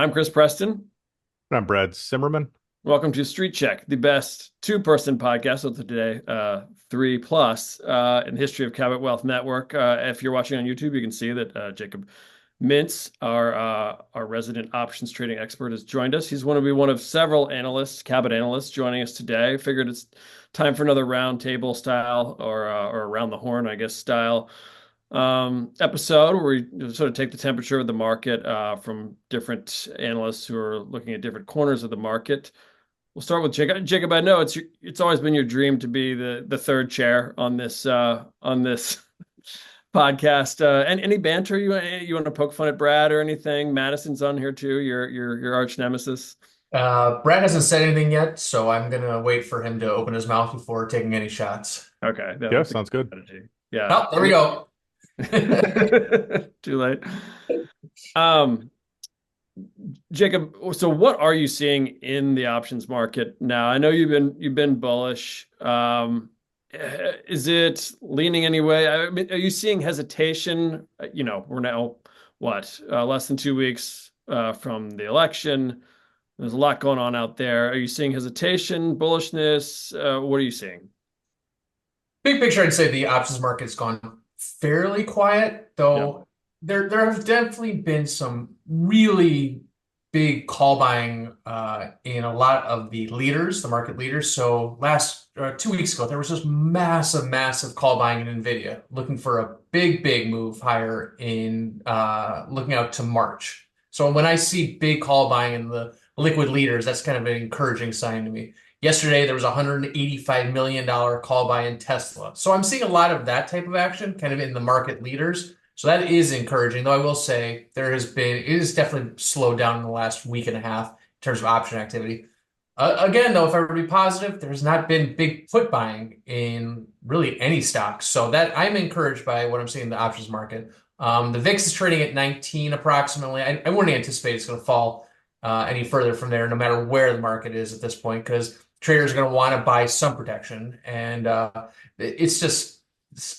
I'm Chris Preston. I'm Brad Zimmerman. Welcome to Street Check, the best two-person podcast of the today, three plus in the history of Cabot Wealth Network. If you're watching on YouTube, you can see that Jacob Mintz, our resident options trading expert, has joined us. He's one of several analysts, Cabot analysts, joining us today. Figured it's time for another round table style or around the horn, I guess, style episode where we sort of take the temperature of the market from different analysts who are looking at different corners of the market. We'll start with Jacob. Jacob, I know it's always been your dream to be the third chair on this podcast. And any banter you want to poke fun at Brad or anything? Madison's on here too. Your arch nemesis. Brad hasn't said anything yet, so I'm gonna wait for him to open his mouth before taking any shots. Okay, that Yeah, would be sounds good. strategy. Yeah. Oh, there we go. Too late. Um, Jacob, so what are you seeing in the options market now? I know you've been bullish. Is it leaning any way? I mean, are you seeing hesitation? We're now what less than 2 weeks from the election. There's a lot going on out there. Are you seeing hesitation, bullishness? What are you seeing? Big picture, I'd say the options market's gone fairly quiet, Yeah. though there have definitely been some really big call buying in a lot of the leaders, the market leaders. So last 2 weeks ago, there was just massive call buying in Nvidia, looking for a big move higher in looking out to March. So when I see big call buying in the liquid leaders, that's kind of an encouraging sign to me. Yesterday, there was a $185 million call buy in Tesla. So I'm seeing a lot of that type of action kind of in the market leaders. So that is encouraging, though I will say it is definitely slowed down in the last week and a half in terms of option activity. Again, though, if I were to be positive, there's not been big put buying in really any stocks. So that I'm encouraged by what I'm seeing in the options market. The VIX is trading at 19 approximately. I wouldn't anticipate it's going to fall any further from there, no matter where the market is at this point, because traders are going to want to buy some protection. And it's just,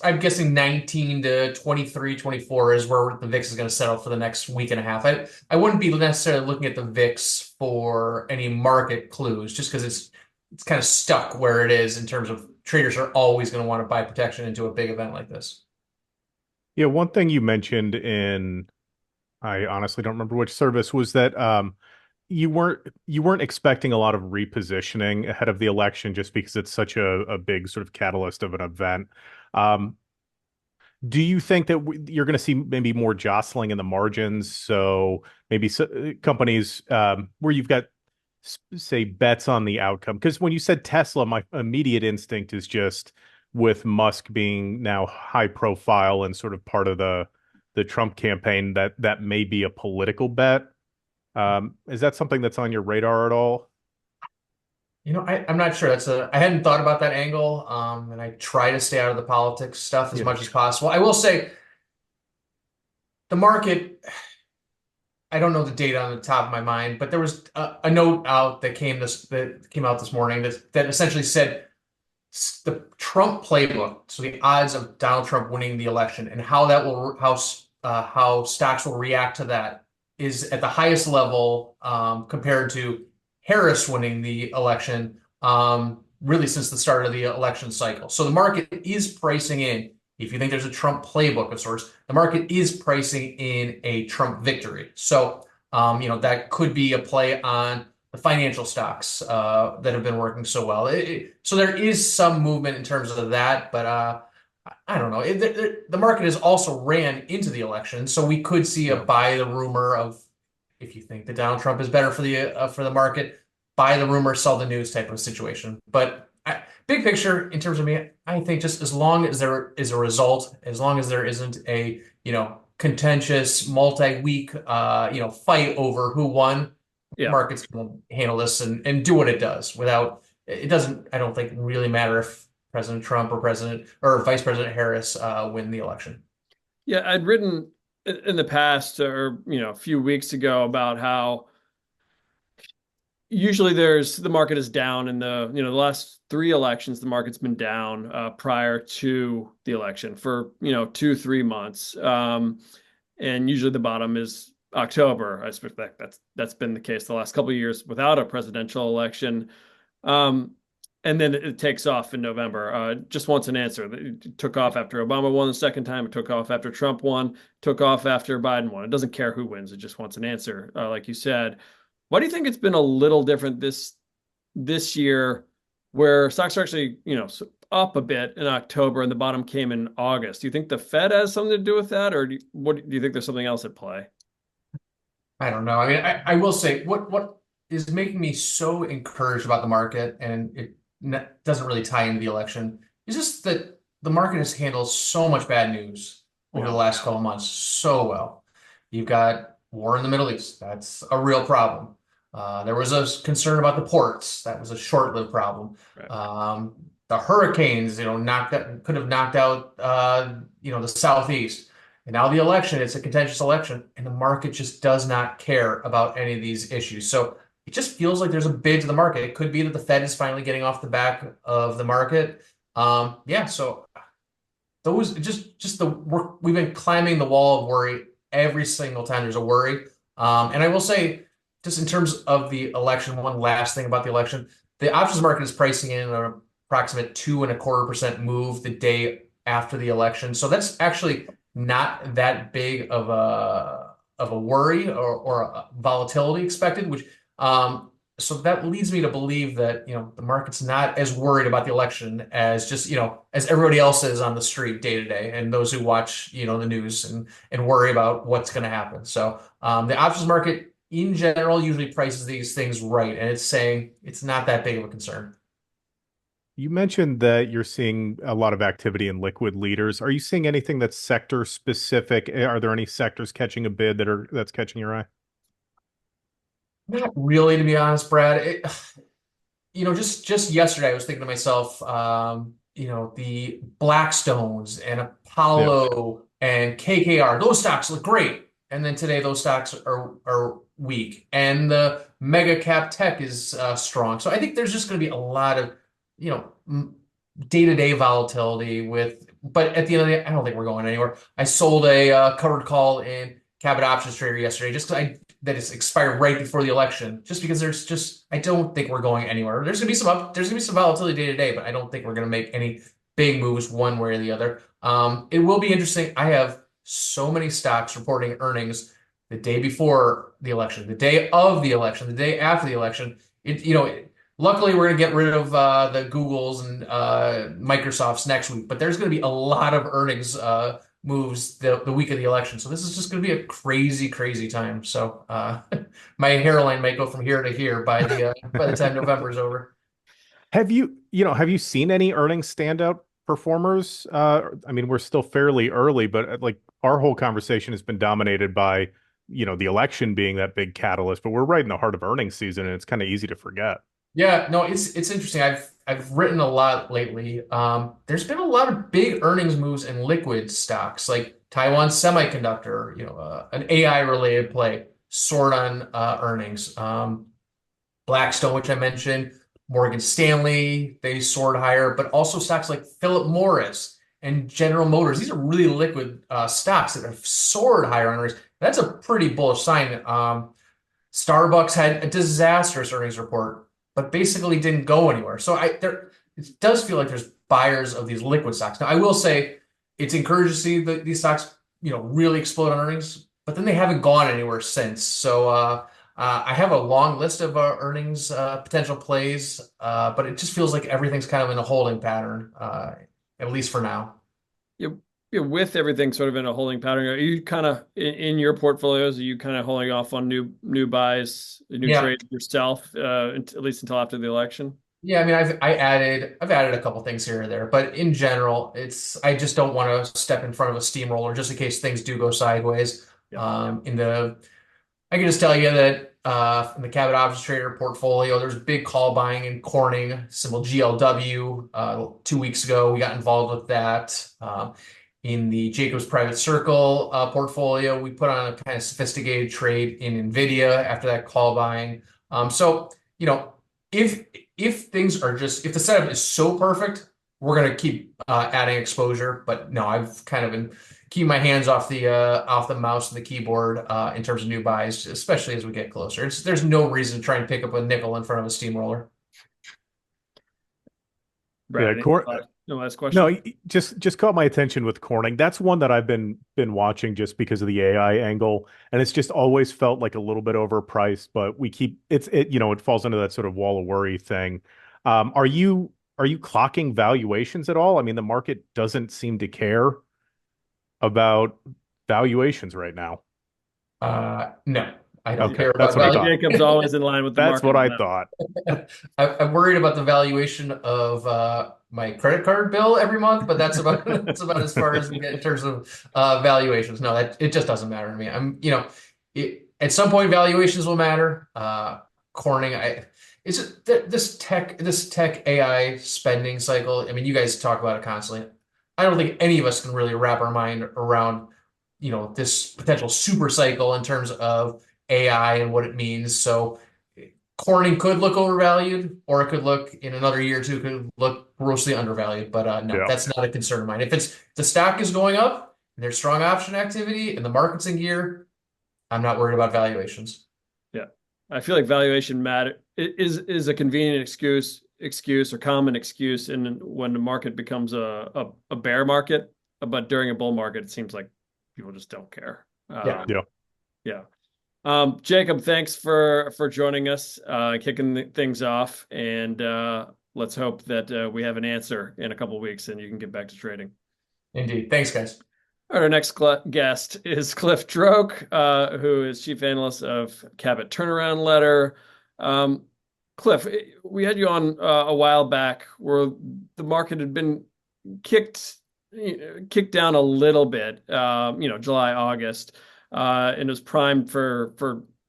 I'm guessing 19 to 23, 24 is where the VIX is going to settle for the next week and a half. I wouldn't be necessarily looking at the VIX for any market clues, just because it's kind of stuck where it is in terms of traders are always going to want to buy protection into a big event like this. Yeah, one thing you mentioned I honestly don't remember which service was that you weren't expecting a lot of repositioning ahead of the election just because it's such a big sort of catalyst of an event. Um, do you think that you're going to see maybe more jostling in the margins? So maybe companies where you've got say bets on the outcome. Because when you said Tesla, my immediate instinct is just with Musk being now high profile and sort of part of the Trump campaign that may be a political bet. Is that something that's on your radar at all? I'm not sure. I hadn't thought about that angle, and I try to stay out of the politics stuff as Yeah. much as possible. I will say the market, I don't know the data on the top of my mind, but there was a note out that came out this morning that essentially said the Trump playbook, so the odds of Donald Trump winning the election and how stocks will react to that is at the highest level compared to Harris winning the election really since the start of the election cycle. So the market is pricing in, if you think there's a Trump playbook of sorts, the market is pricing in a Trump victory. So that could be a play on the financial stocks that have been working so well. So there is some movement in terms of that, but I don't know. The market has also ran into the election, so we could see a Yeah. buy the rumor of, if you think that Donald Trump is better for the market, buy the rumor, sell the news type of situation. But big picture, in terms of me, I think just as long as there is a result, as long as there isn't a contentious multi-week fight over who won, Yeah. market's going to handle this and do what it does without. It doesn't. I don't think really matter if President Trump or Vice President Harris win the election. Yeah, I'd written in the past or a few weeks ago about how usually the market is down in the last three elections the market's been down prior to the election for 2-3 months, and usually the bottom is October. I suspect that's been the case the last couple of years without a presidential election. And then it takes off in November. Just wants an answer. It took off after Obama won the second time. It took off after Trump won. Took off after Biden won. It doesn't care who wins. It just wants an answer, like you said. Why do you think it's been a little different this year, where stocks are actually up a bit in October and the bottom came in August? Do you think the Fed has something to do with that, or do you think there's something else at play? I don't know. I mean, I will say what is making me so encouraged about the market, and it doesn't really tie into the election, is just that the market has handled so much bad news over the last couple of months so well. You've got war in the Middle East. That's a real problem. There was a concern about the ports. That was a short-lived problem. Right. The hurricanes, could have knocked out, the Southeast. And now the election, it's a contentious election, and the market just does not care about any of these issues. So it just feels like there's a bid to the market. It could be that the Fed is finally getting off the back of the market. So those just the work, we've been climbing the wall of worry every single time there's a worry. And I will say, just in terms of the election, one last thing about the election, the options market is pricing in an approximate 2.25% move the day after the election. So that's actually not that big of a worry or a volatility expected, which so that leads me to believe that the market's not as worried about the election as just as everybody else is on the street day to day, and those who watch the news and worry about what's going to happen. So the options market in general usually prices these things right, and it's saying it's not that big of a concern. You mentioned that you're seeing a lot of activity in liquid leaders. Are you seeing anything that's sector specific? Are there any sectors catching a bid that's catching your eye? Not really, to be honest, Brad. Just yesterday, I was thinking to myself, the Blackstones and Apollo and KKR, those stocks look great. And then today, those stocks are weak. And the mega cap tech is strong. So I think there's just going to be a lot of, day-to-day volatility but at the end of the day, I don't think we're going anywhere. I sold a covered call in Cabot options trader yesterday just because that it's expired right before the election, just because I don't think we're going anywhere. There's gonna be some volatility day to day, but I don't think we're gonna make any big moves one way or the other. It will be interesting. I have so many stocks reporting earnings the day before the election, the day of the election, the day after the election. Luckily we're gonna get rid of the Googles and Microsofts next week, but there's gonna be a lot of earnings moves the week of the election. So this is just going to be a crazy, crazy time. So my hairline might go from here to here by the time November is over. Have you seen any earnings standout performers? I mean, we're still fairly early, but like our whole conversation has been dominated by, the election being that big catalyst, but we're right in the heart of earnings season, and it's kind of easy to forget. Yeah, no, it's interesting. I've written a lot lately. There's been a lot of big earnings moves in liquid stocks, like Taiwan Semiconductor, an AI related play, soared on earnings. Blackstone, which I mentioned, Morgan Stanley, they soared higher, but also stocks like Philip Morris and General Motors. These are really liquid stocks that have soared higher on earnings. That's a pretty bullish sign. Starbucks had a disastrous earnings report, but basically didn't go anywhere. So it does feel like there's buyers of these liquid stocks. Now, I will say it's encouraging to see these stocks, really explode on earnings, but then they haven't gone anywhere since. So I have a long list of earnings potential plays, but it just feels like everything's kind of in a holding pattern, at least for now. With everything sort of in a holding pattern, are you kind of in your portfolios? Are you kind of holding off on new buys, new trades yourself, at least until after the election? Yeah, I mean, I've added a couple things here or there, but in general, I just don't want to step in front of a steamroller just in case things do go sideways. I can just tell you that in the Cabot options trader portfolio, there's big call buying in Corning, symbol GLW. 2 weeks ago, we got involved with that. In the Jacobs Private Circle portfolio, we put on a kind of sophisticated trade in NVIDIA after that call buying. If things are if the setup is so perfect, we're going to keep adding exposure. But no, I've kind of been keeping my hands off the mouse and the keyboard in terms of new buys, especially as we get closer. There's no reason to try and pick up a nickel in front of a steamroller. Brad, Yeah, no last question? no, just caught my attention with Corning. That's one that I've been watching just because of the AI angle, and it's just always felt like a little bit overpriced. But it falls into that sort of wall of worry thing. Are you clocking valuations at all? I mean, the market doesn't seem to care about valuations right now. No, I don't Okay, care that's about what I Well, thought. Jacob's always in line with the That's market what on I that. thought. I'm worried about the valuation of my credit card bill every month, but that's about that's about as far as we get in terms of valuations. No, it just doesn't matter to me. At some point valuations will matter. Corning, this tech AI spending cycle. I mean, you guys talk about it constantly. I don't think any of us can really wrap our mind around, this potential super cycle in terms of AI and what it means. So Corning could look overvalued, or it could look in another year or two could look grossly undervalued. But no, Yeah. that's not a concern of mine. If the stock is going up and there's strong option activity and the market's in gear, I'm not worried about valuations. Yeah. I feel like valuation matter is a convenient excuse or common excuse in when the market becomes a bear market, but during a bull market, it seems like people just don't care. Yeah. Yeah. Yeah. Jacob, thanks for joining us, kicking things off, and let's hope that we have an answer in a couple of weeks and you can get back to trading. Indeed. Thanks, guys. All right, our next guest is Clif Droke, who is chief analyst of Cabot Turnaround Letter. Clif, we had you on a while back where the market had been kicked down a little bit, July, August. And it was primed for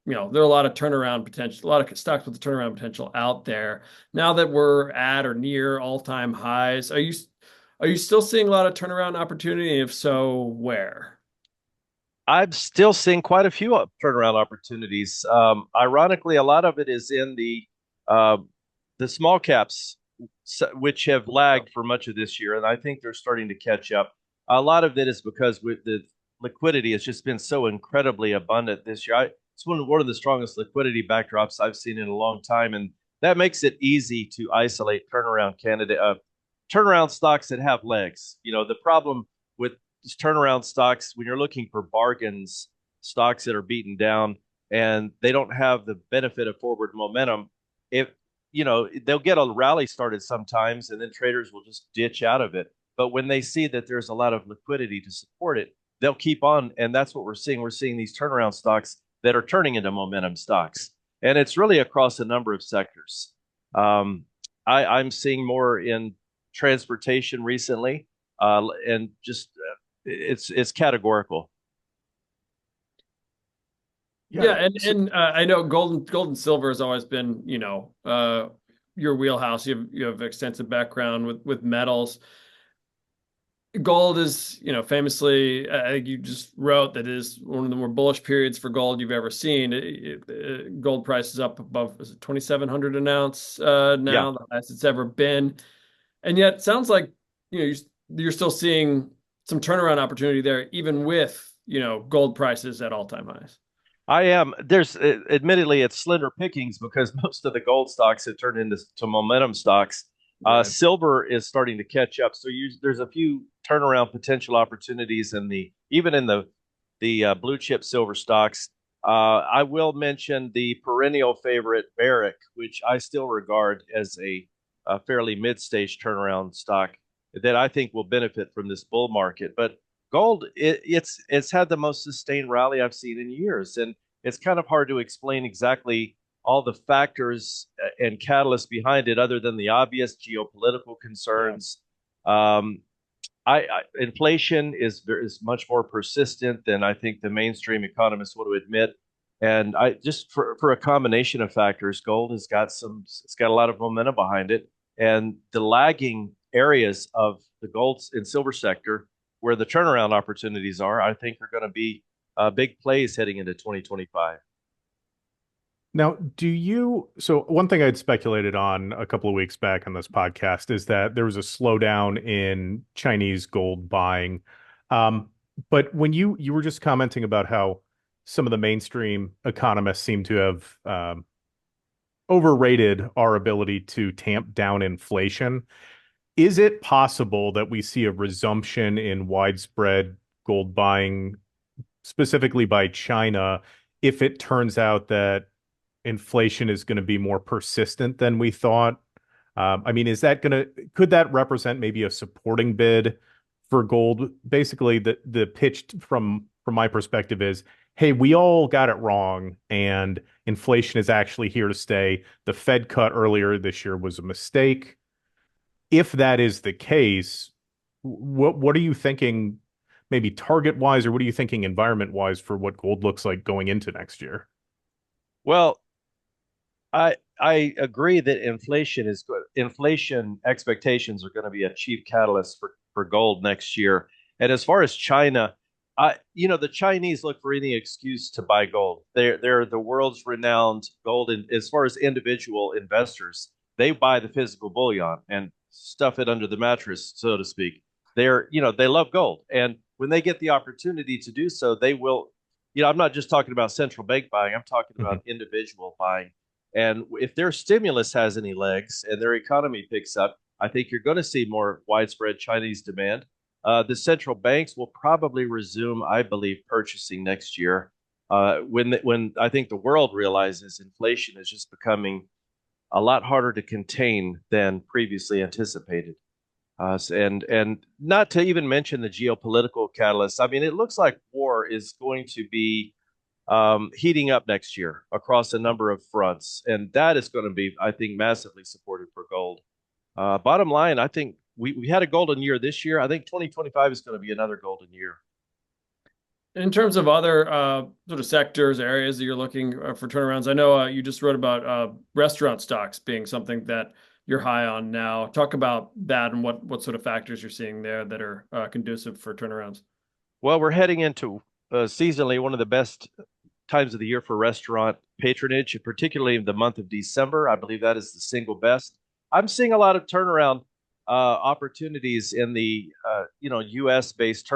there are a lot of turnaround potential, a lot of stocks with the turnaround potential out there. Now that we're at or near all-time highs, are you still seeing a lot of turnaround opportunity? If so, where? I'm still seeing quite a few turnaround opportunities. Ironically, a lot of it is in uh, the small caps, which have lagged for much of this year, and I think they're starting to catch up. A lot of it is because with the liquidity has just been so incredibly abundant this year. It's one of the strongest liquidity backdrops I've seen in a long time, and that makes it easy to isolate turnaround stocks that have legs. The problem with turnaround stocks when you're looking for bargains, stocks that are beaten down and they don't have the benefit of forward momentum. If they'll get a rally started sometimes, and then traders will just ditch out of it. But when they see that there's a lot of liquidity to support it, they'll keep on, and that's what we're seeing. We're seeing these turnaround stocks that are turning into momentum stocks, and it's really across a number of sectors. I'm seeing more in transportation recently, and just it's categorical. Yeah, and I know gold and silver has always been your wheelhouse. You have extensive background with metals. Gold is, famously, I think you just wrote that is one of the more bullish periods for gold you've ever seen. Gold price is up above, is it 2,700 an ounce now, Yeah. the highest it's ever been. And yet, it sounds like you're still seeing some turnaround opportunity there, even with gold prices at all-time highs. I am. There's admittedly it's slender pickings because most of the gold stocks have turned into momentum stocks. Right. Silver is starting to catch up. So there's a few turnaround potential opportunities even in the blue chip silver stocks. I will mention the perennial favorite Barrick, which I still regard as a fairly mid-stage turnaround stock that I think will benefit from this bull market. But gold, it's had the most sustained rally I've seen in years, and it's kind of hard to explain exactly all the factors and catalysts behind it, other than the obvious geopolitical concerns. Inflation is much more persistent than I think the mainstream economists want to admit, and I just for a combination of factors, gold has got it's got a lot of momentum behind it, and the lagging areas of the gold and silver sector where the turnaround opportunities are, I think are going to be big plays heading into 2025. Now, so one thing I'd speculated on a couple of weeks back on this podcast is that there was a slowdown in Chinese gold buying. Um, but when you were just commenting about how some of the mainstream economists seem to have overrated our ability to tamp down inflation, is it possible that we see a resumption in widespread gold buying, specifically by China, if it turns out that inflation is going to be more persistent than we thought? I mean, could that represent maybe a supporting bid for gold? Basically, the pitch from my perspective is, hey, we all got it wrong, and inflation is actually here to stay. The Fed cut earlier this year was a mistake. If that is the case, what are you thinking, maybe target wise, or what are you thinking environment wise for what gold looks like going into next year? Well, I agree that inflation is good. Inflation expectations are going to be a chief catalyst for gold next year. And as far as China, the Chinese look for any excuse to buy gold. They're the world's renowned gold, and as far as individual investors, they buy the physical bullion and stuff it under the mattress, so to speak. They love gold, and when they get the opportunity to do so, they will. I'm not just talking about central bank buying. I'm talking Mhm. about individual buying. And if their stimulus has any legs and their economy picks up, I think you're going to see more widespread Chinese demand. The central banks will probably resume, I believe, purchasing next year when I think the world realizes inflation is just becoming a lot harder to contain than previously anticipated. And not to even mention the geopolitical catalysts. I mean, it looks like war is going to be heating up next year across a number of fronts, and that is going to be, I think, massively supported for gold. Bottom line, I think we had a golden year this year. I think 2025 is going to be another golden year. In terms of other sort of sectors, areas that you're looking for turnarounds, I know you just wrote about restaurant stocks being something that you're high on now. Talk about that and what sort of factors you're seeing there that are conducive for turnarounds. Well, we're heading into seasonally one of the best times of the year for restaurant patronage, particularly in the month of December. I believe that is the single best. I'm seeing a lot of turnaround opportunities in the U.S. based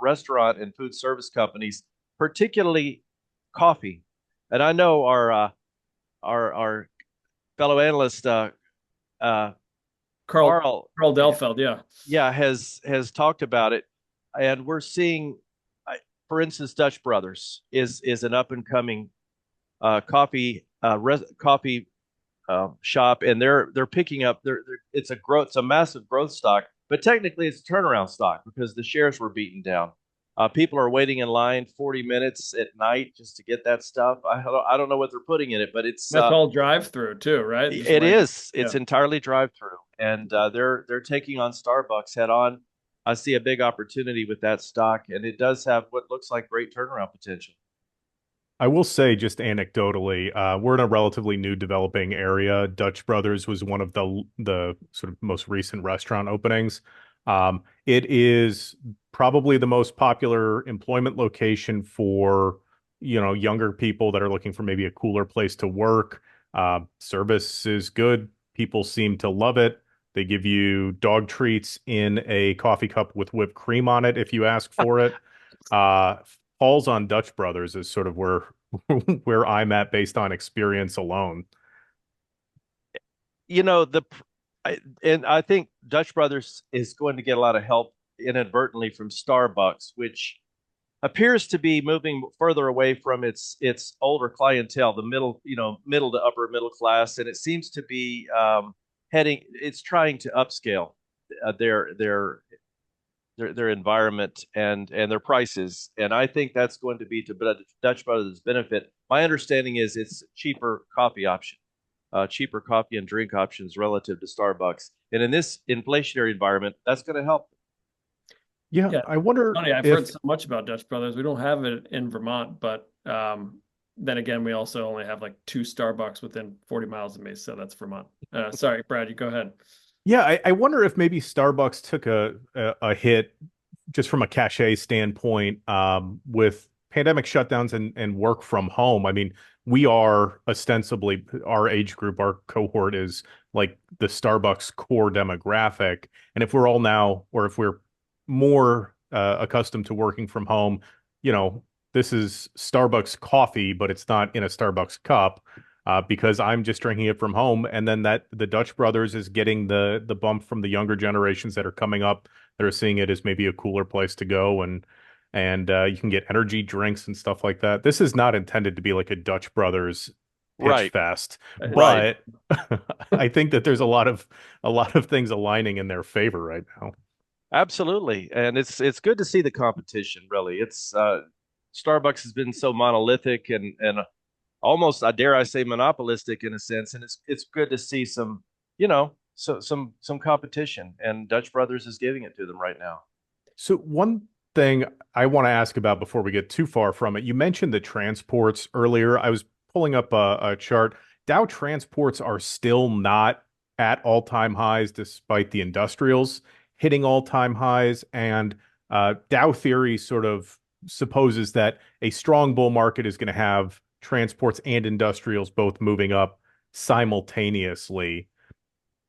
restaurant and food service companies, particularly coffee. And I know our fellow analyst uh, Carl Carl, Carl Delfeld, yeah. yeah, has talked about it, and we're seeing, for instance, Dutch Brothers is an up and coming coffee shop, and they're picking up. It's a massive growth stock, but technically it's a turnaround stock because the shares were beaten down. People are waiting in line 40 minutes at night just to get that stuff. I don't know what they're putting in it, but That's all drive through too, right? Just it wait. is. It's Yeah. entirely drive through, and they're taking on Starbucks head on. I see a big opportunity with that stock, and it does have what looks like great turnaround potential. I will say, just anecdotally, we're in a relatively new developing area. Dutch Brothers was one of the sort of most recent restaurant openings. It is probably the most popular employment location for, younger people that are looking for maybe a cooler place to work. Service is good. People seem to love it. They give you dog treats in a coffee cup with whipped cream on it if you ask for it. Uh, Falls on Dutch Brothers is sort of where where I'm at based on experience alone. You know the and I think Dutch Brothers is going to get a lot of help inadvertently from Starbucks, which appears to be moving further away from its older clientele, the middle to upper middle class, and it seems to be heading. It's trying to upscale their environment and their prices, and I think that's going to be to Dutch Brothers' benefit. My understanding is it's a cheaper coffee and drink options relative to Starbucks, and in this inflationary environment, that's going to help. Yeah, Yeah, I wonder funny. I've heard if so much about Dutch Brothers. We don't have it in Vermont, but then again, we also only have like two Starbucks within 40 miles of me, so that's Vermont. Sorry, Brad, you go ahead. yeah, I wonder if maybe Starbucks took a hit just from a cachet standpoint, with pandemic shutdowns and work from home, I mean, we are ostensibly our age group, our cohort is like the Starbucks core demographic. And if we're all now, or if we're more accustomed to working from home, you know, this is Starbucks coffee, but it's not in a Starbucks cup because I'm just drinking it from home. And then that the Dutch Brothers is getting the bump from the younger generations that are coming up that are seeing it as maybe a cooler place to go. And you can get energy drinks and stuff like that. This is not intended to be like a Dutch Brothers pitch Right. fest, Right. but I think that there's a lot of things aligning in their favor right now. Absolutely. And it's good to see the competition, really. It's Starbucks has been so monolithic and almost, I dare I say, monopolistic in a sense, and it's good to see some, some competition, and Dutch Brothers is giving it to them right now. So one thing I want to ask about before we get too far from it, you mentioned the transports earlier. I was pulling up a chart. Dow transports are still not at all-time highs despite the industrials hitting all-time highs, and Dow theory sort of supposes that a strong bull market is going to have transports and industrials both moving up simultaneously.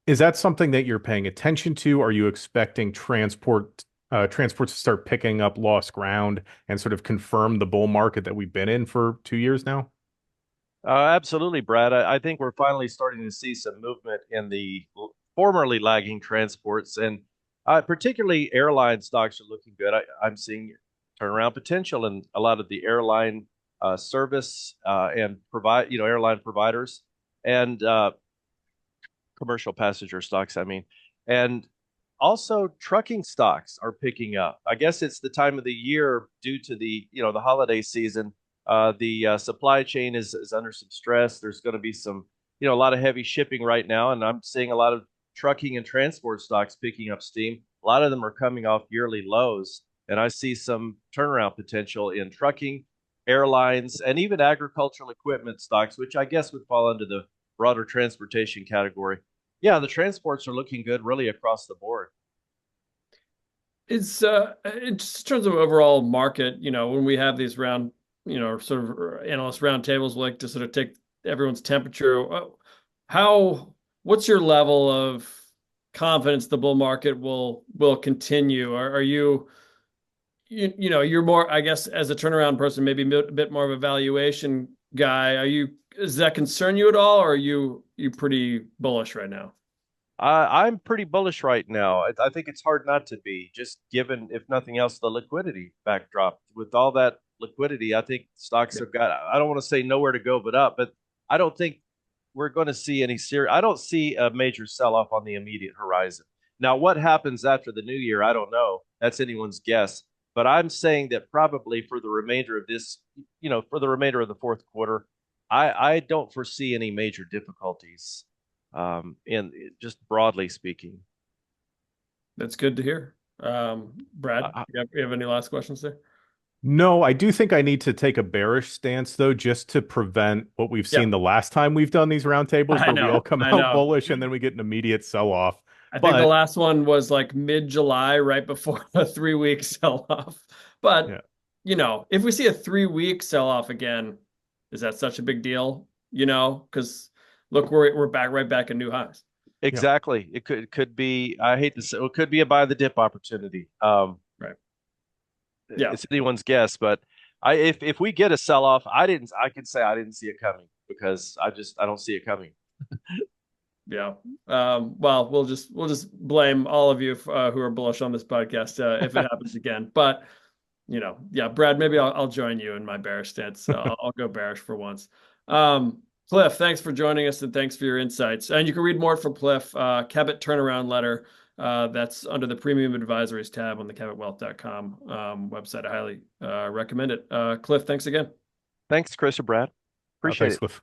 Is that something that you're paying attention to? Are you expecting transports to start picking up lost ground and sort of confirm the bull market that we've been in for 2 years now? Absolutely, Brad. I think we're finally starting to see some movement in the formerly lagging transports, and particularly airline stocks are looking good. I'm seeing turnaround potential in a lot of the airline service and airline providers and commercial passenger stocks, I mean. And also trucking stocks are picking up. I guess it's the time of the year due to the holiday season. The supply chain is under some stress. There's going to be some, a lot of heavy shipping right now, and I'm seeing a lot of trucking and transport stocks picking up steam. A lot of them are coming off yearly lows, and I see some turnaround potential in trucking, airlines, and even agricultural equipment stocks, which I guess would fall under the broader transportation category. Yeah, the transports are looking good really across the board. It's in just terms of overall market, when we have these round, sort of analyst round tables, we like to sort of take everyone's temperature. What's your level of confidence the bull market will continue? Are you you're more, I guess, as a turnaround person, maybe a bit more of a valuation guy. Does that concern you at all, or are you pretty bullish right now? I'm pretty bullish right now. I think it's hard not to be, just given, if nothing else, the liquidity backdrop. With all that liquidity, I think stocks have got, I don't want to say nowhere to go but up, but I don't think we're going to see I don't see a major sell-off on the immediate horizon. Now, what happens after the new year, I don't know. That's anyone's guess. But I'm saying that probably for the remainder of this, for the remainder of the fourth quarter, I don't foresee any major difficulties, in just broadly speaking. That's good to hear. Brad, you have any last questions there? No, I do think I need to take a bearish stance, though, just to prevent what we've seen the last time we've done these roundtables, where we all come out bullish and then we get an immediate sell-off. I think the last one was like mid-July, right before a 3-week sell-off. But, if we see a 3-week sell-off again, is that such a big deal? Because look, we're right back at new highs. Exactly. Yeah. It could be, I hate to say, it could be a buy the dip opportunity. Right. Yeah. It's anyone's guess, but if we get a sell-off, I can say I didn't see it coming, because I don't see it coming. Yeah. Well, we'll just blame all of you who are bullish on this podcast if it happens again. But Brad, maybe I'll join you in my bearish stance. I'll go bearish for once. Clif, thanks for joining us, and thanks for your insights. And you can read more from Clif, Cabot turnaround letter. That's under the premium advisories tab on the cabotwealth.com website. I highly recommend it. Clif, thanks again. Thanks, Chris or Brad. Appreciate it. Cliff.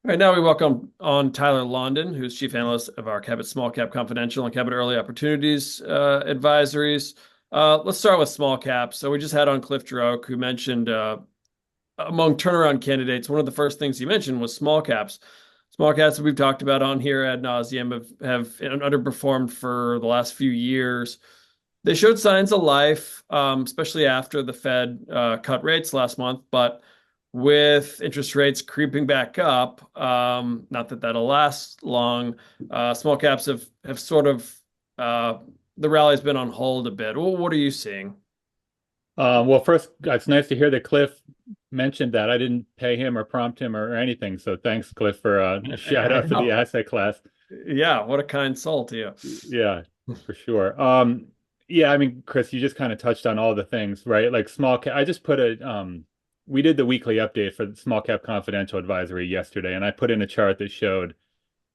All right, now we welcome on Tyler Laundon, who's chief analyst of our Cabot Small Cap Confidential and Cabot Early Opportunities advisories. Let's start with small caps. So we just had on Clif Droke, who mentioned among turnaround candidates, one of the first things he mentioned was small caps. Small caps that we've talked about on here ad nauseum have underperformed for the last few years. they showed signs of life, especially after the Fed cut rates last month. But with interest rates creeping back up, not that that'll last long, small caps have sort of the rally's been on hold a bit. Well, what are you seeing? Well, first, it's nice to hear that Cliff mentioned that. I didn't pay him or prompt him or anything. So thanks, Cliff, for a shout out for the asset class. Yeah, what a kind soul to you. Yeah, for sure. Yeah, I mean, Chris, you just kind of touched on all the things, right? Like small cap. I just put we did the weekly update for the Small Cap Confidential Advisory yesterday, and I put in a chart that showed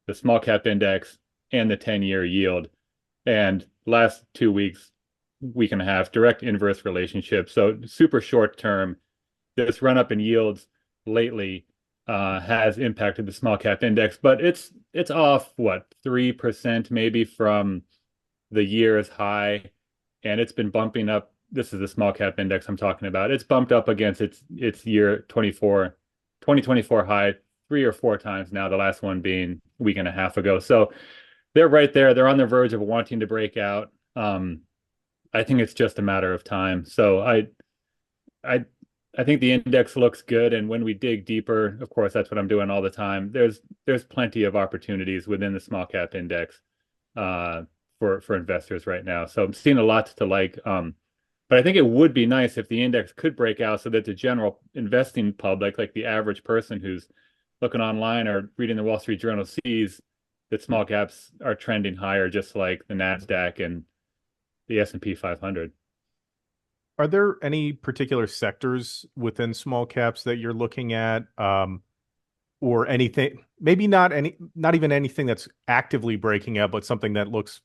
the small cap index and the 10-year yield. And last 2 weeks, week and a half, direct inverse relationship. So super short term, this run up in yields lately has impacted the small cap index, but it's off what 3% maybe from the year's high, and it's been bumping up. This is the small cap index I'm talking about. It's bumped up against its year 2024 high 3 or 4 times now, the last one being a week and a half ago. So they're right there. They're on the verge of wanting to break out. I think it's just a matter of time. So I think the index looks good, and when we dig deeper, of course, that's what I'm doing all the time. There's plenty of opportunities within the small cap index for investors right now. So I'm seeing a lot to like. But I think it would be nice if the index could break out so that the general investing public, like the average person who's looking online or reading the Wall Street Journal, sees that small caps are trending higher, just like the NASDAQ and the S&P 500. Are there any particular sectors within small caps that you're looking at, or anything, maybe not even anything that's actively breaking out, but something that looks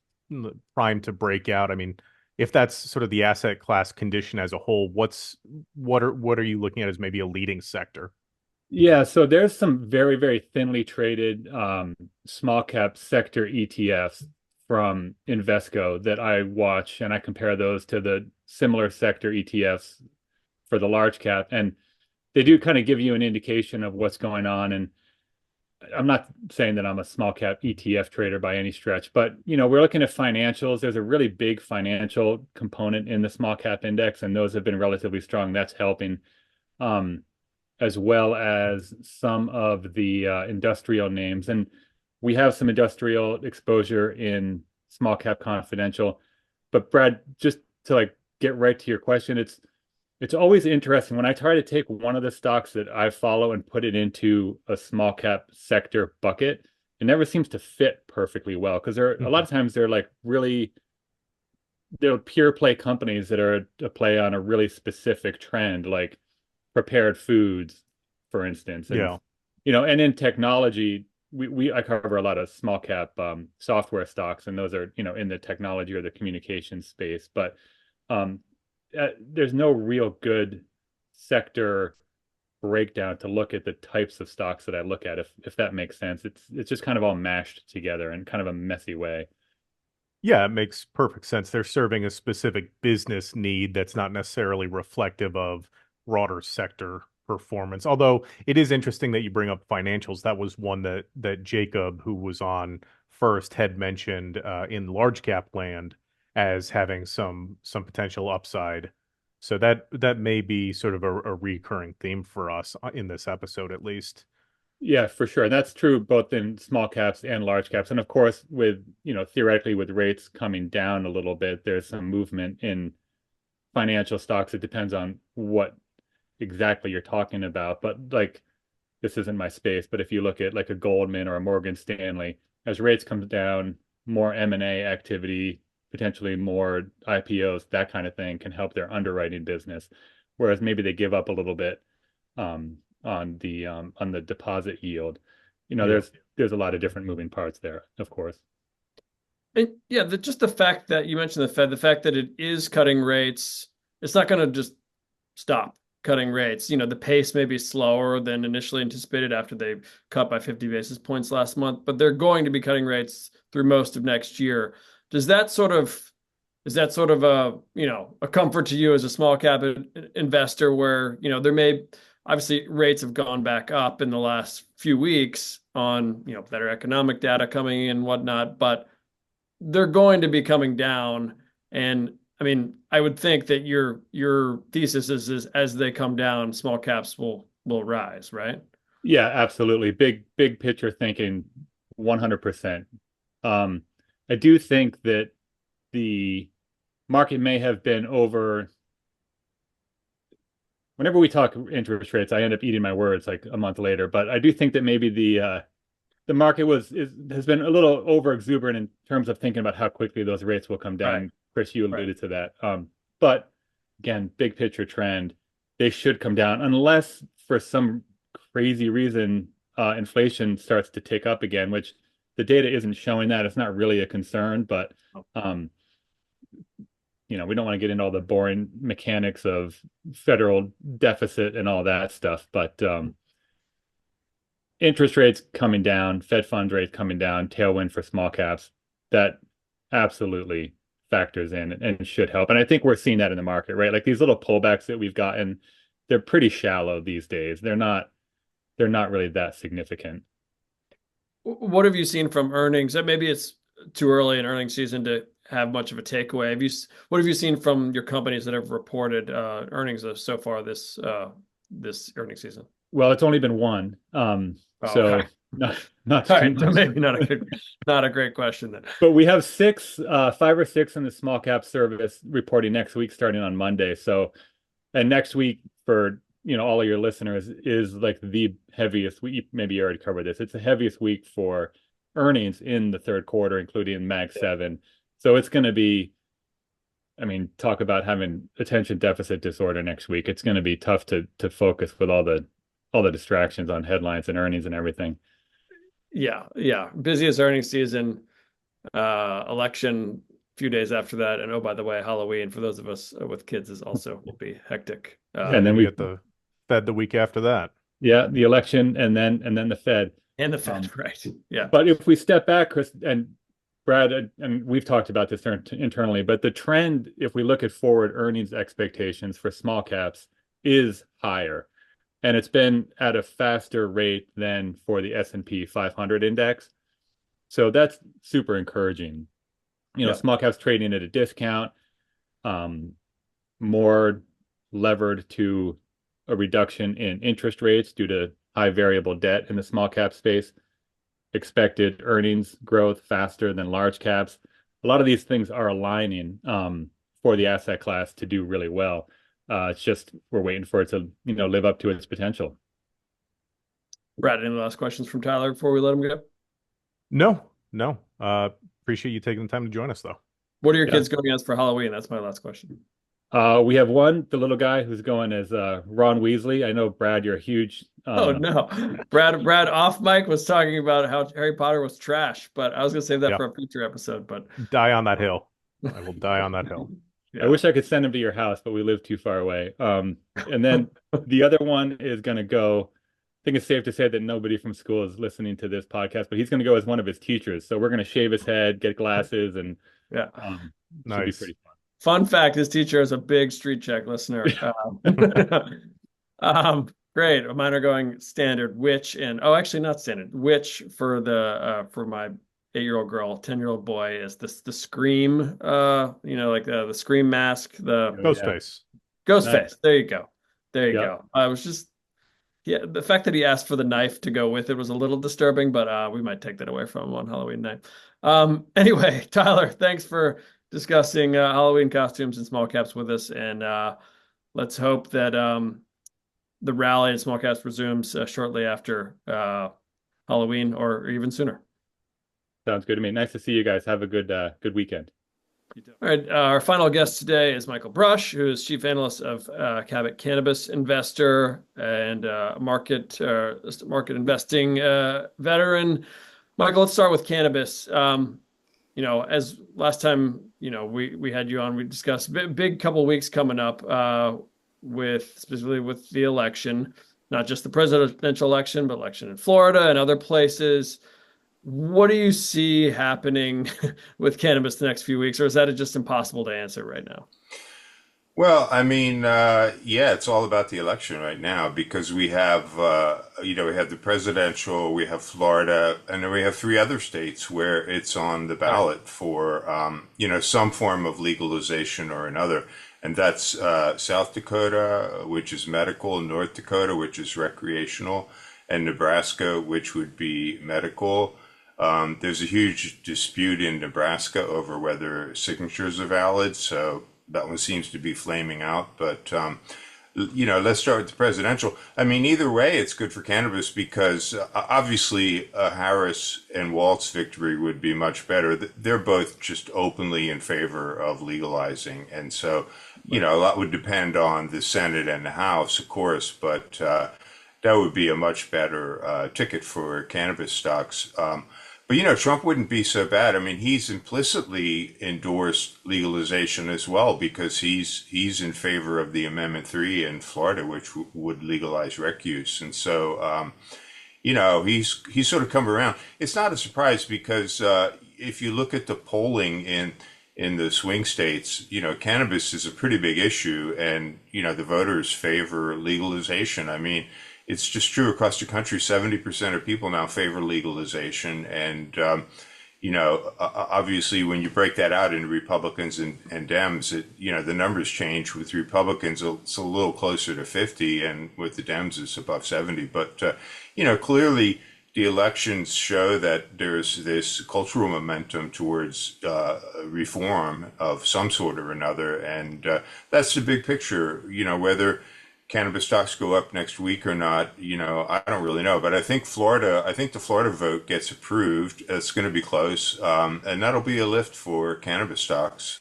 primed to break out? I mean, if that's sort of the asset class condition as a whole, what are you looking at as maybe a leading sector? Yeah, so there's some very, very thinly traded small cap sector ETFs from Invesco that I watch, and I compare those to the similar sector ETFs for the large cap, and they do kind of give you an indication of what's going on. And I'm not saying that I'm a small cap ETF trader by any stretch, but we're looking at financials. There's a really big financial component in the small cap index, and those have been relatively strong. That's helping, as well as some of the industrial names. And we have some industrial exposure in Small Cap Confidential. But Brad, just to get right to your question, it's always interesting when I try to take one of the stocks that I follow and put it into a small cap sector bucket. It never seems to fit perfectly well, because a lot of times they're pure play companies that are a play on a really specific trend, like prepared foods, for instance. And, and in technology, I cover a lot of small cap software stocks, and those are in the technology or the communication space. But there's no real good sector breakdown to look at the types of stocks that I look at, if that makes sense. It's just kind of all mashed together in kind of a messy way. Yeah, it makes perfect sense. They're serving a specific business need that's not necessarily reflective of broader sector performance. Although it is interesting that you bring up financials. That was one that Jacob, who was on first, had mentioned in large cap land as having some potential upside. So that may be sort of a recurring theme for us in this episode, at least. Yeah, for sure. And that's true both in small caps and large caps. And of course, with theoretically, with rates coming down a little bit, there's some movement in financial stocks. It depends on what exactly you're talking about. But this isn't my space, but if you look at like a Goldman or a Morgan Stanley, as rates come down, more M&A activity, potentially more IPOs, that kind of thing can help their underwriting business. Whereas maybe they give up a little bit on the deposit yield. There's a lot of different moving parts there, of course. And yeah, just the fact that you mentioned the Fed, the fact that it is cutting rates, it's not going to just stop cutting rates. The pace may be slower than initially anticipated after they cut by 50 basis points last month, but they're going to be cutting rates through most of next year. Is that sort of a comfort to you as a small cap investor, where there may obviously rates have gone back up in the last few weeks on better economic data coming in and whatnot, but they're going to be coming down, and I mean, I would think that your thesis is as they come down, small caps will rise, right? Yeah, absolutely. Big picture thinking, 100%. I do think that the market may have been over. Whenever we talk interest rates, I end up eating my words like a month later. But I do think that maybe the market has been a little over exuberant in terms of thinking about how quickly those rates will come down. Right. Chris, you Right. alluded to that. But again, big picture trend, they should come down unless for some crazy reason inflation starts to tick up again, which the data isn't showing that. It's not really a concern, but we don't want to get into all the boring mechanics of federal deficit and all that stuff. But interest rates coming down, Fed funds rates coming down, tailwind for small caps, that absolutely factors in and should help. And I think we're seeing that in the market, right? Like these little pullbacks that we've gotten, they're pretty shallow these days. They're not really that significant. What have you seen from earnings? Maybe it's too early in earnings season to have much of a takeaway. What have you seen from your companies that have reported earnings so far this earnings season? Well, it's only been one. So okay. not All too right, much. maybe not a great question then. But we have 5 or 6 in the small cap service reporting next week, starting on Monday. So, and next week for all of your listeners is like the heaviest week. Maybe you already covered this. It's the heaviest week for earnings in the third quarter, including Mag 7. So it's going to be, I mean, talk about having attention deficit disorder next week. It's going to be tough to focus with all the distractions on headlines and earnings and everything. Yeah. Busiest earnings season, election a few days after that. And oh, by the way, Halloween for those of us with kids will be hectic. And then we get the Fed the week after that. Yeah, the election and then the Fed. And the Fed, right. Yeah. But if we step back, Chris and Brad, and we've talked about this internally, but the trend, if we look at forward earnings expectations for small caps, is higher. And it's been at a faster rate than for the S&P 500 index. So that's super encouraging. Small caps trading at a discount, more levered to a reduction in interest rates due to high variable debt in the small cap space. Expected earnings growth faster than large caps. A lot of these things are aligning for the asset class to do really well. It's just we're waiting for it to live up to its potential. Brad, any last questions from Tyler before we let him go? No. Appreciate you taking the time to join us, though. What are your kids going as for Halloween? That's my last question. We have one, the little guy, who's going as Ron Weasley. I know, Brad, you're a huge. Oh no, Brad off mic was talking about how Harry Potter was trash, but I was gonna save that for a future episode. But die on that hill. I will die on that hill. Yeah. I wish I could send him to your house, but we live too far away. And then the other one is going to go. I think it's safe to say that nobody from school is listening to this podcast, but he's going to go as one of his teachers. So we're going to shave his head, get glasses, and nice. Be pretty fun. Fun fact: his teacher is a big Street Check listener. Great. Mine are going standard, which actually not standard. Which for my 8-year-old girl, 10-year-old boy is the Scream, like the Scream mask, the Ghostface. Ghostface. There you go. I was just, the fact that he asked for the knife to go with it was a little disturbing, but we might take that away from him on Halloween night. Anyway, Tyler, thanks for discussing Halloween costumes and small caps with us, and let's hope that the rally in small caps resumes shortly after Halloween or even sooner. Sounds good to me. Nice to see you guys. Have a good weekend. All right. Our final guest today is Michael Brush, who is chief analyst of Cabot Cannabis Investor and market investing veteran. Michael, let's start with cannabis. As last time, we had you on, we discussed big couple of weeks coming up specifically with the election, not just the presidential election, but election in Florida and other places. What do you see happening with cannabis the next few weeks, or is that just impossible to answer right now? Well, I mean, yeah, it's all about the election right now because we have, we have the presidential, we have Florida, and then we have three other states where it's on the Right. ballot for, some form of legalization or another. And that's South Dakota, which is medical, North Dakota, which is recreational, and Nebraska, which would be medical. There's a huge dispute in Nebraska over whether signatures are valid, so that one seems to be flaming out. But let's start with the presidential. I mean, either way, it's good for cannabis because obviously Harris and Walt's victory would be much better. They're both just openly in favor of legalizing, and so Right. a lot would depend on the Senate and the House, of course, but that would be a much better ticket for cannabis stocks. But Trump wouldn't be so bad. I mean, he's implicitly endorsed legalization as well because he's in favor of the Amendment 3 in Florida, which would legalize rec use. And so, he's sort of come around. It's not a surprise because if you look at the polling in the swing states, cannabis is a pretty big issue, and the voters favor legalization. I mean, it's just true across the country. 70% of people now favor legalization, and obviously, when you break that out into Republicans and Dems, the numbers change. With Republicans, it's a little closer to 50, and with the Dems, it's above 70. But clearly, the elections show that there's this cultural momentum towards reform of some sort or another, and that's the big picture. Whether cannabis stocks go up next week or not, I don't really know. But I think the Florida vote gets approved. It's going to be close, and that'll be a lift for cannabis stocks.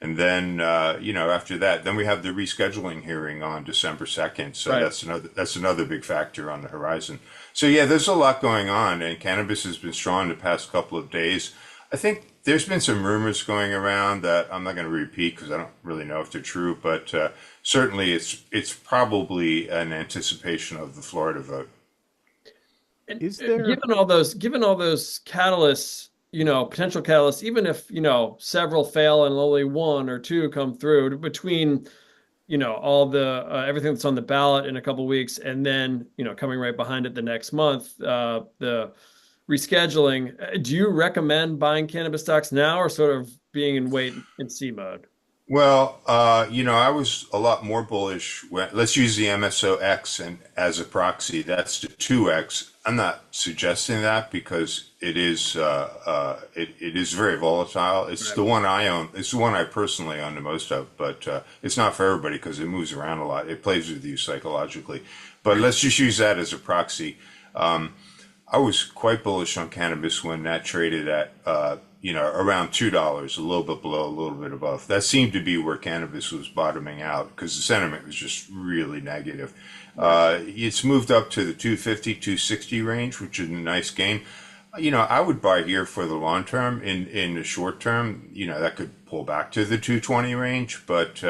And then, after that, then we have the rescheduling hearing on December 2nd. So Right. that's another big factor on the horizon. So yeah, there's a lot going on, and cannabis has been strong the past couple of days. I think there's been some rumors going around that I'm not going to repeat because I don't really know if they're true, but certainly it's probably an anticipation of the Florida vote. And Is there given all those catalysts, potential catalysts, even if, several fail and only one or two come through between, all the everything that's on the ballot in a couple weeks and then, coming right behind it the next month, the rescheduling, do you recommend buying cannabis stocks now or sort of being in wait and see mode? Well, I was a lot more bullish when, let's use the MSOX and as a proxy, that's the 2X. I'm not suggesting that because it is very volatile. It's Right. the one I own. It's the one I personally own the most of, but it's not for everybody because it moves around a lot. It plays with you psychologically. But let's just use that as a proxy. I was quite bullish on cannabis when that traded at around $2, a little bit below, a little bit above. That seemed to be where cannabis was bottoming out because the sentiment was just really negative. It's moved up to the 250, 260 range, which is a nice gain. I would buy here for the long term. In the short term, that could pull back to the 220 range, but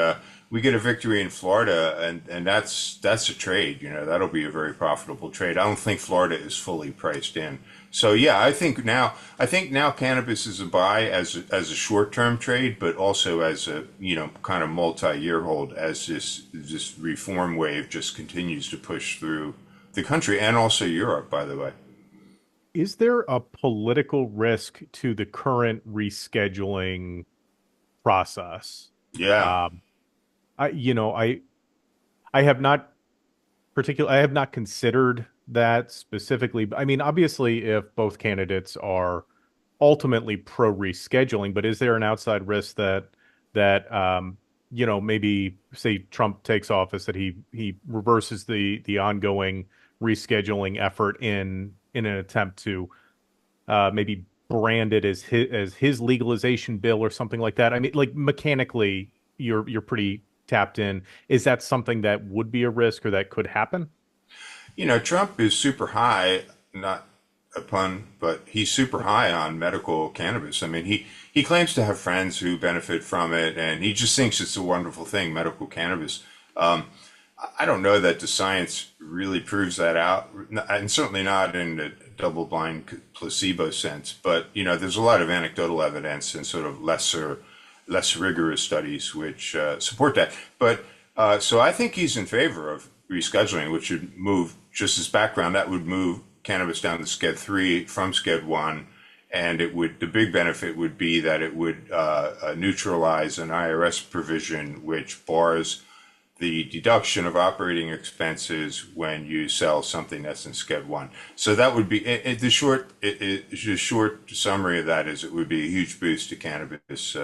we get a victory in Florida, and that's a trade. That'll be a very profitable trade. I don't think Florida is fully priced in. So yeah, I think now cannabis is a buy as a short term trade, but also as a kind of multi-year hold as this reform wave just continues to push through the country and also Europe, by the way. is there a political risk to the current rescheduling process? Yeah. Um, I have not I have not considered that specifically. I mean, obviously, if both candidates are ultimately pro rescheduling, but is there an outside risk that maybe say Trump takes office, that he reverses the ongoing rescheduling effort in an attempt to maybe brand it as his legalization bill or something like that? I mean, like mechanically, you're pretty tapped in. Is that something that would be a risk or that could happen? Trump is super high, not a pun, but he's super high on medical cannabis. I mean, he claims to have friends who benefit from it, and he just thinks it's a wonderful thing, medical cannabis. Um, I don't know that the science really proves that out, and certainly not in the double-blind placebo sense. But there's a lot of anecdotal evidence and sort of lesser less rigorous studies which support that. But so I think he's in favor of rescheduling, which would move, just as background, that would move cannabis down to Sched 3 from Sched 1. And it would, the big benefit would be that it would neutralize an IRS provision which bars the deduction of operating expenses when you sell something that's in Sched 1. So that would be, the short summary of that is it would be a huge boost to cannabis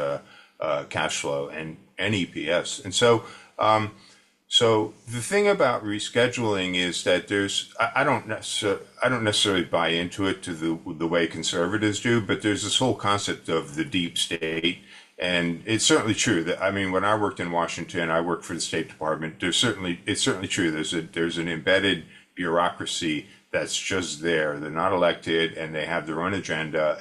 cash flow and EPS. And so, so the thing about rescheduling is that I don't necessarily buy into it to the way conservatives do, but there's this whole concept of the deep state. And it's certainly true that, I mean, when I worked in Washington, I worked for the State Department. It's certainly true. There's an embedded bureaucracy that's just there. They're not elected, and they have their own agenda.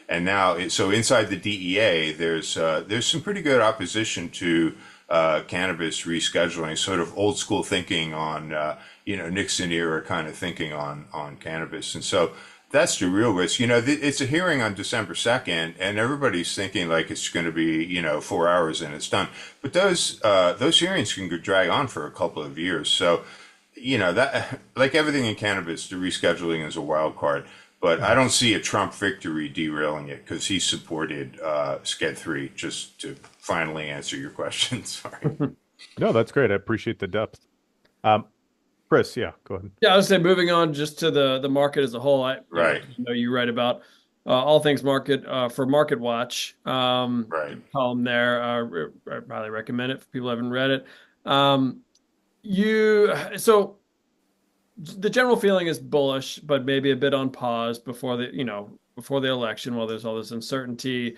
And now, so inside the DEA, there's some pretty good opposition to cannabis rescheduling, sort of old school thinking on Nixon era kind of thinking on cannabis. And so that's the real risk. It's a hearing on December 2nd, and everybody's thinking like it's going to be 4 hours and it's done. But those hearings can drag on for a couple of years. So that, like everything in cannabis, the rescheduling is a wild card. But I don't see a Trump victory derailing it because he supported Sched 3, just to finally answer your question. Sorry. No, that's great. I appreciate the depth. Chris, yeah, go ahead. Yeah, I would say moving on just to the market as a whole. Right. You write about all things market for Market Watch. Right. Column there. I highly recommend it for people who haven't read it. So the general feeling is bullish, but maybe a bit on pause before the election, while there's all this uncertainty.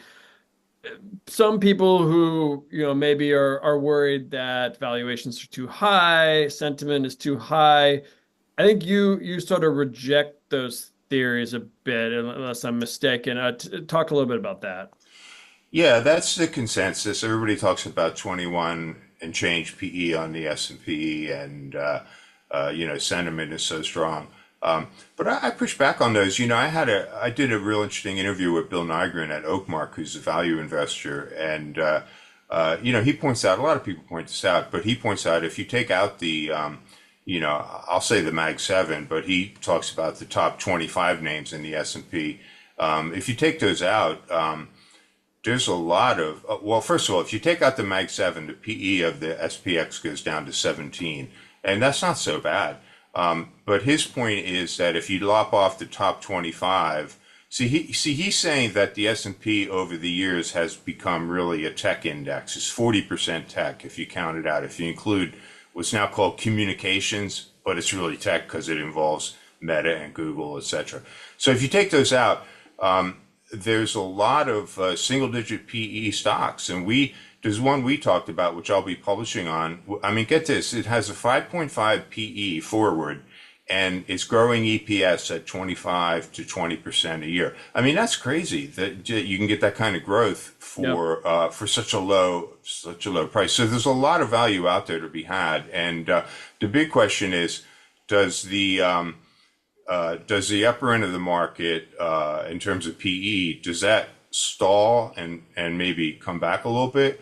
Some people who maybe are worried that valuations are too high, sentiment is too high. I think you sort of reject those theories a bit, unless I'm mistaken. Talk a little bit about that. Yeah, that's the consensus. Everybody talks about 21 and change PE on the S&P, and sentiment is so strong. But I push back on those. I did a real interesting interview with Bill Nygren at Oakmark, who's a value investor, and he points out, a lot of people point this out, but he points out if you take out the I'll say the Mag 7, but he talks about the top 25 names in the S&P. If you take those out, there's a lot of, well, first of all, if you take out the Mag 7, the PE of the SPX goes down to 17, and that's not so bad. But his point is that if you lop off the top 25, he's saying that the S&P over the years has become really a tech index. It's 40% tech if you count it out. If you include what's now called communications, but it's really tech because it involves Meta and Google, etc. So if you take those out, there's a lot of single-digit PE stocks, and there's one we talked about, which I'll be publishing on. I mean, get this, it has a 5.5 PE forward, and it's growing EPS at 25 to 20% a year. I mean, that's crazy that you can get that kind of growth for such a low price. So there's a lot of value out there to be had. And the big question is, does the upper end of the market, in terms of PE, does that stall and maybe come back a little bit?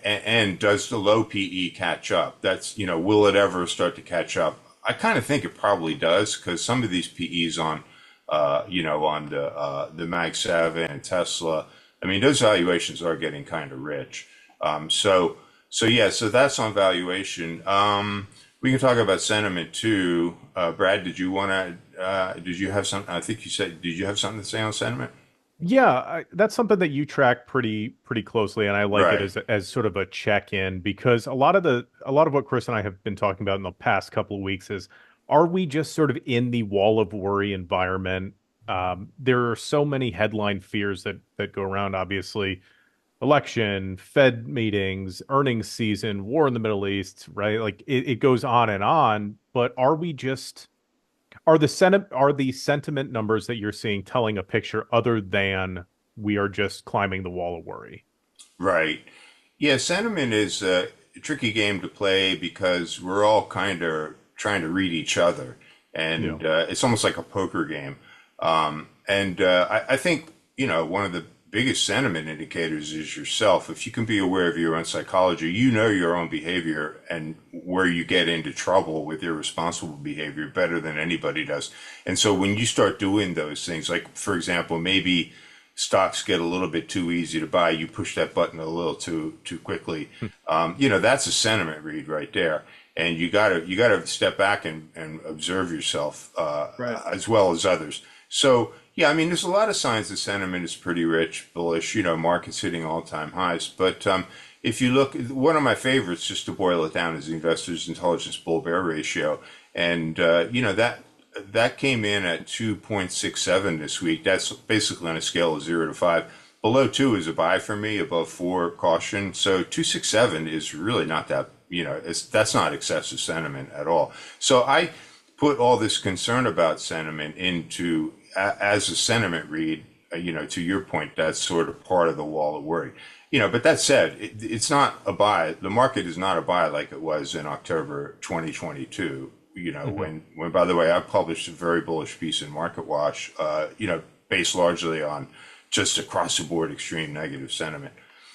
And does the low PE catch up? That's, will it ever start to catch up? I kind of think it probably does, because some of these PEs on the Mag 7 and Tesla, I mean, those valuations are getting kind of rich. So that's on valuation. We can talk about sentiment too. Brad, did you have something? I think you said, did you have something to say on sentiment? Yeah, that's something that you track pretty closely, and I like Right. it as sort of a check-in, because a lot of what Chris and I have been talking about in the past couple of weeks is, are we just sort of in the wall of worry environment? There are so many headline fears that go around, obviously. Election, Fed meetings, earnings season, war in the Middle East, right? Like it goes on, but are the sentiment numbers that you're seeing telling a picture other than we are just climbing the wall of worry? Right. Yeah, sentiment is a tricky game to play because we're all kind of trying to read each other, and it's almost like a poker game. I think one of the biggest sentiment indicators is yourself. If you can be aware of your own psychology, you know your own behavior and where you get into trouble with irresponsible behavior better than anybody does. And so when you start doing those things, like for example, maybe stocks get a little bit too easy to buy, you push that button a little too quickly. That's a sentiment read right there. And you gotta step back and observe yourself Right. as well as others. So yeah, I mean, there's a lot of signs that sentiment is pretty rich, bullish. Markets hitting all-time highs. But if you look, one of my favorites, just to boil it down, is the Investors Intelligence Bull-Bear ratio, and that came in at 2.67 this week. That's basically on a scale of 0 to 5. Below 2 is a buy for me. Above 4, caution. So 267 is really not that. That's not excessive sentiment at all. So I put all this concern about sentiment into as a sentiment read. To your point, that's sort of part of the wall of worry. But that said, it's not a buy. The market is not a buy like it was in October 2022. When by the way, I published a very bullish piece in Market Watch, based largely on just across the board extreme negative sentiment.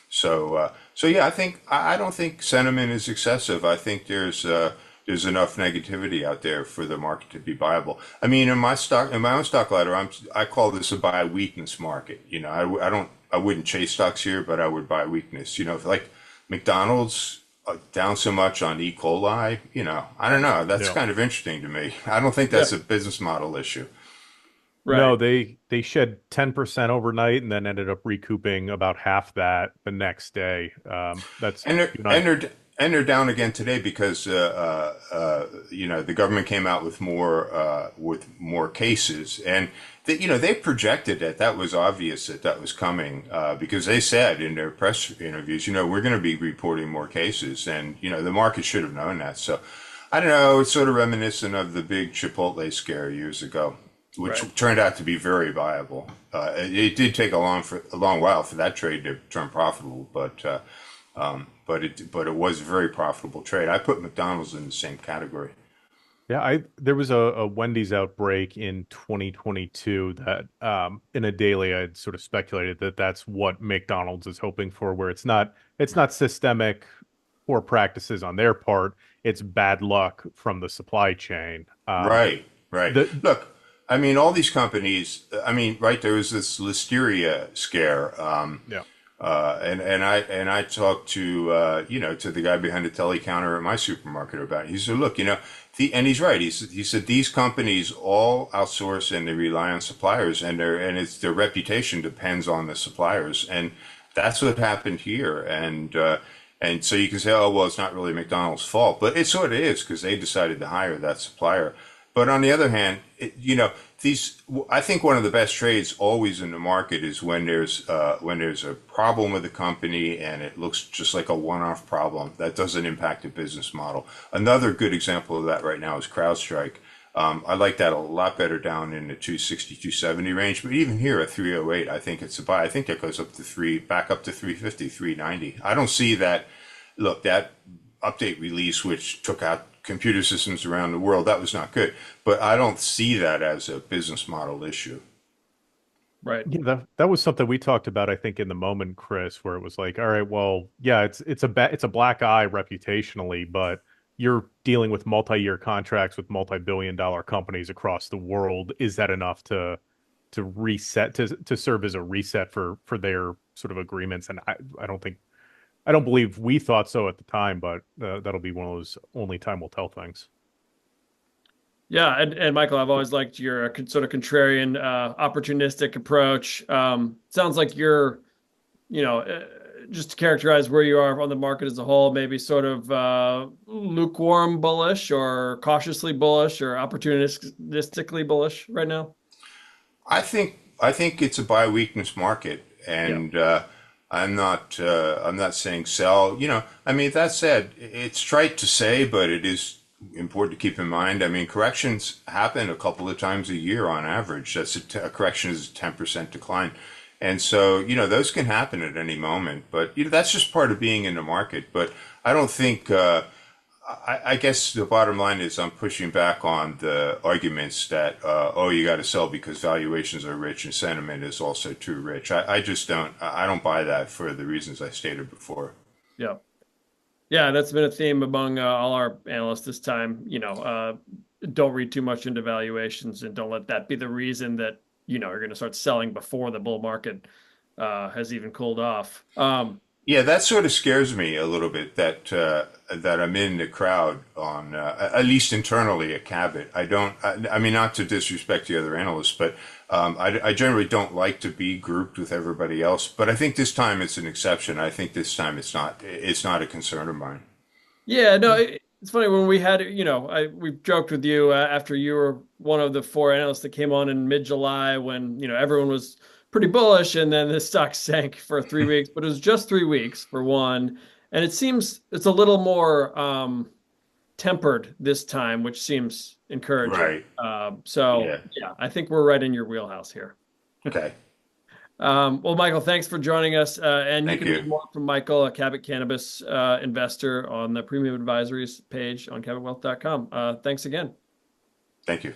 So yeah, I don't think sentiment is excessive. I think there's enough negativity out there for the market to be viable. I mean, in my own stock ladder, I call this a buy weakness market. I wouldn't chase stocks here, but I would buy weakness. Like McDonald's down so much on E. coli. I don't know. That's kind of interesting to me. I don't think that's a business model issue. Right. No, they shed 10% overnight and then ended up recouping about half that the next day. They're down again today because the government came out with more cases, and they projected that was obvious that was coming because they said in their press interviews, we're going to be reporting more cases, and the market should have known that. So I don't know, it's sort of reminiscent of the big Chipotle scare years ago, which turned out to be very viable. It did take a long while for that trade to turn profitable, but it was a very profitable trade. I put McDonald's in the same category. Yeah, there was a Wendy's outbreak in 2022 that in a daily I had sort of speculated that that's what McDonald's is hoping for, where it's not systemic poor practices on their part, it's bad luck from the supply chain. Right. Look, I mean, all these companies. I mean, there was this listeria scare. And I talked to the guy behind the tele counter at my supermarket about it. He said, look, and he's right. He said these companies all outsource and they rely on suppliers, and their reputation depends on the suppliers, and that's what happened here. And so you can say, oh well, it's not really McDonald's fault, but it sort of is because they decided to hire that supplier. But on the other hand, I think one of the best trades always in the market is when there's a problem with a company and it looks just like a one-off problem that doesn't impact the business model. Another good example of that right now is CrowdStrike. I like that a lot better down in the 260, 270 range, but even here at 308, I think it's a buy. I think that goes back up to 350, 390. I don't see that. Look, that update release, which took out computer systems around the world, that was not good, but I don't see that as a business model issue. Right. Yeah, that was something we talked about, I think, in the moment, Chris, where it was like, all right, well, yeah, it's a black eye reputationally, but you're dealing with multi-year contracts with multi-billion-dollar companies across the world. Is that enough to reset to serve as a reset for their sort of agreements? And I don't believe we thought so at the time, but that'll be one of those only time will tell things. Yeah, and Michael, I've always liked your sort of contrarian, opportunistic approach. Sounds like you're, just to characterize where you are on the market as a whole, maybe sort of lukewarm bullish or cautiously bullish or opportunistically bullish right now. I think it's a buy weakness market, and I'm not saying sell. I mean, that said, it's trite to say, but it is important to keep in mind. I mean, corrections happen a couple of times a year on average. That's a correction is a 10% decline. And so, those can happen at any moment, but that's just part of being in the market. But I don't think I guess the bottom line is I'm pushing back on the arguments that, oh, you got to sell because valuations are rich and sentiment is also too rich. I just I don't buy that for the reasons I stated before. Yeah. Yeah, that's been a theme among all our analysts this time. Don't read too much into valuations and don't let that be the reason that, you're going to start selling before the bull market has even cooled off. Yeah, that sort of scares me a little bit that I'm in the crowd on at least internally at Cabot. I mean, not to disrespect the other analysts, but I generally don't like to be grouped with everybody else. But I think this time it's an exception. I think this time it's not a concern of mine. Yeah, no, it's funny when we had, we joked with you after you were one of the four analysts that came on in mid-July when, everyone was pretty bullish and then the stock sank for 3 weeks, but it was just 3 weeks for one. And it seems it's a little more tempered this time, which seems encouraging. Right. Yeah, I think we're right in your wheelhouse here. Okay. Well, Michael, thanks for joining us. And Thank you can you. read more from Michael, a Cabot Cannabis investor, on the Premium Advisories page on cabotwealth.com. Thanks again. Thank you.